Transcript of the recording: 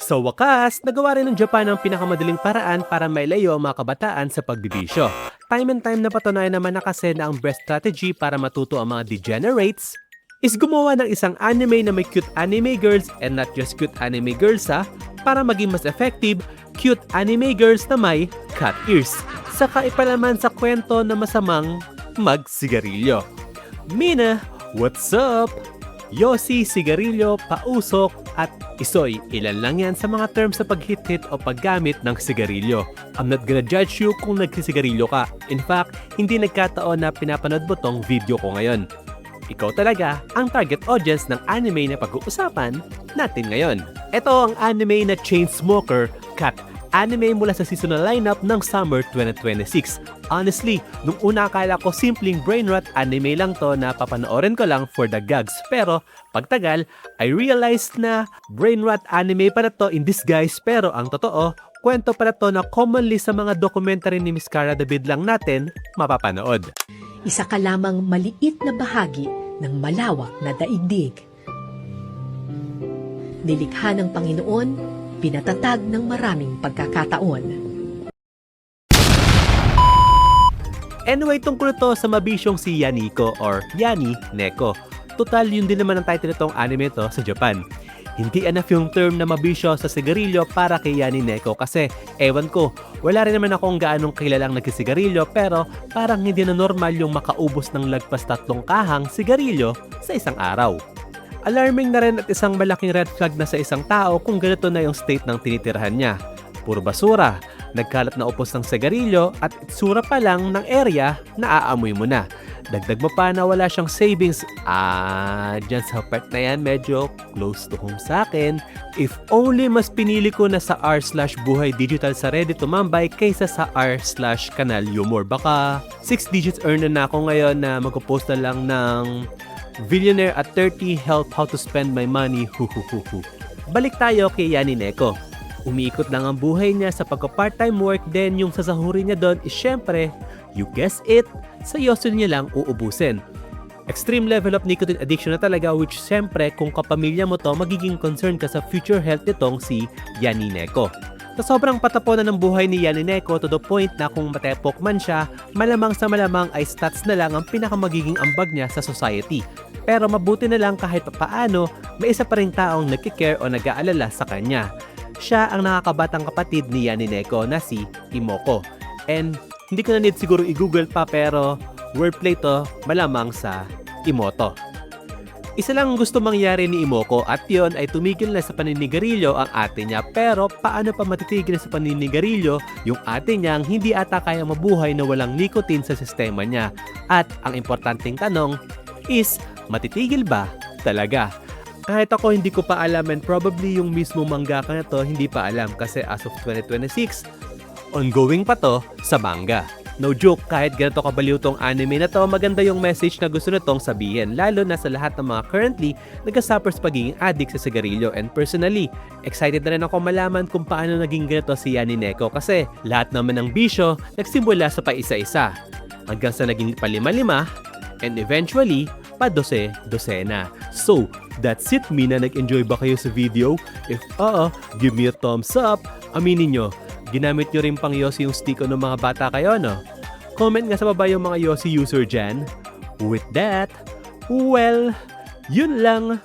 Sa wakas, nagawa rin ng Japan ang pinakamadaling paraan para mailayo ang mga kabataan sa pagbibisyo. Time and time na patunayan naman na kasi na ang best strategy para matuto ang mga degenerates is gumawa ng isang anime na may cute anime girls and not just cute anime girls para maging mas effective, cute anime girls na may cat ears. Saka ipalaman sa kwento na masamang magsigarilyo. Mina, what's up? Yosi, sigarilyo, pausok, at isoy, ilan lang yan sa mga terms sa paghit-hit o paggamit ng sigarilyo. I'm not gonna judge you kung nagsisigarilyo ka. In fact, hindi nagkataon na pinapanood mo tong video ko ngayon. Ikaw talaga ang target audience ng anime na pag-uusapan natin ngayon. Ito ang anime na Chainsmoker Cat. Anime mula sa seasonal lineup ng Summer 2026. Honestly, nung una akala ko simpleng brainrot anime lang to na papanoorin ko lang for the gags. Pero pagtagal, I realized na brainrot anime pala to in disguise. Pero ang totoo, kwento pala to na commonly sa mga documentary ni Miss Cara David lang natin mapapanood. Isa ka lamang maliit na bahagi ng malawak na daigdig. Nilikha ng Panginoon, pinatatag ng maraming pagkakataon. Anyway, tungkol ito sa mabisyong si Yaniko or Yani Neko. Total, yun din naman ang title nitong anime to sa Japan. Hindi enough yung term na mabisyo sa sigarilyo para kay Yani Neko kasi, ewan ko, wala rin naman akong gaanong kilalang nagsisigarilyo pero parang hindi na normal yung makaubos ng lagpas 3 kahang sigarilyo sa isang araw. Alarming na rin at isang malaking red flag na sa isang tao kung ganito na yung state ng tinitirahan niya. Puro basura, nagkalat na upos ng sigarilyo at itsura pa lang ng area na aamoy mo na. Dagdag mo pa na wala siyang savings. Dyan sa part na yan medyo close to home sa akin. If only mas pinili ko na sa r/buhay digital sa Reddit tumambay kaysa sa r/kanal humor. Baka 6 digits earn na ako ngayon na magpo-post na lang ng Billionaire at 30, help how to spend my money, huhuhuhu. Balik tayo kay Yani Neko. Umiikot lang ang buhay niya sa pagka-part-time work, then yung sasahurin niya doon is syempre, you guess it, sa yoso niya lang uubusin. Extreme level of nicotine addiction na talaga which syempre kung kapamilya mo to, magiging concern ka sa future health nitong si Yani Neko. Sa sobrang pataponan ng buhay ni Yani Neko to the point na kung matepok man siya, malamang sa malamang ay stats na lang ang pinakamagiging ambag niya sa society. Pero mabuti na lang kahit paano, may isa pa ring taong nagkikare o nag-aalala sa kanya. Siya ang nakakabatang kapatid ni Yani Neko na si Imoko. And hindi ko na need siguro i-google pa pero wordplay to malamang sa Imoto. Isa lang gusto mangyari ni Imoko at yon ay tumigil na sa paninigarilyo ang ate niya pero paano pa matitigil na sa paninigarilyo yung ate niyang hindi ata kaya mabuhay na walang nicotine sa sistema niya. At ang importanteng tanong is matitigil ba talaga? Kahit ako hindi ko pa alam and probably yung mismo mangaka na to hindi pa alam kasi as of 2026, ongoing pa to sa manga. No joke, kahit ganito kabaliw tong anime na to, maganda yung message na gusto nitong sabihin, lalo na sa lahat ng mga currently nagka-suffer sa pagiging addict sa sigarilyo. And personally, excited na rin ako malaman kung paano naging ganito si Yani Neko kasi lahat naman ng bisyo nagsimula sa paisa-isa hanggang sa naging palima-lima and eventually pa-12 So, that's it. Mina, nag-enjoy ba kayo sa video? If oo, give me a thumbs up. Aminin nyo, ginamit nyo rin pang Yosi yung sticker ng mga bata kayo, no? Comment nga sa baba yung mga Yosi user dyan. With that, well, yun lang.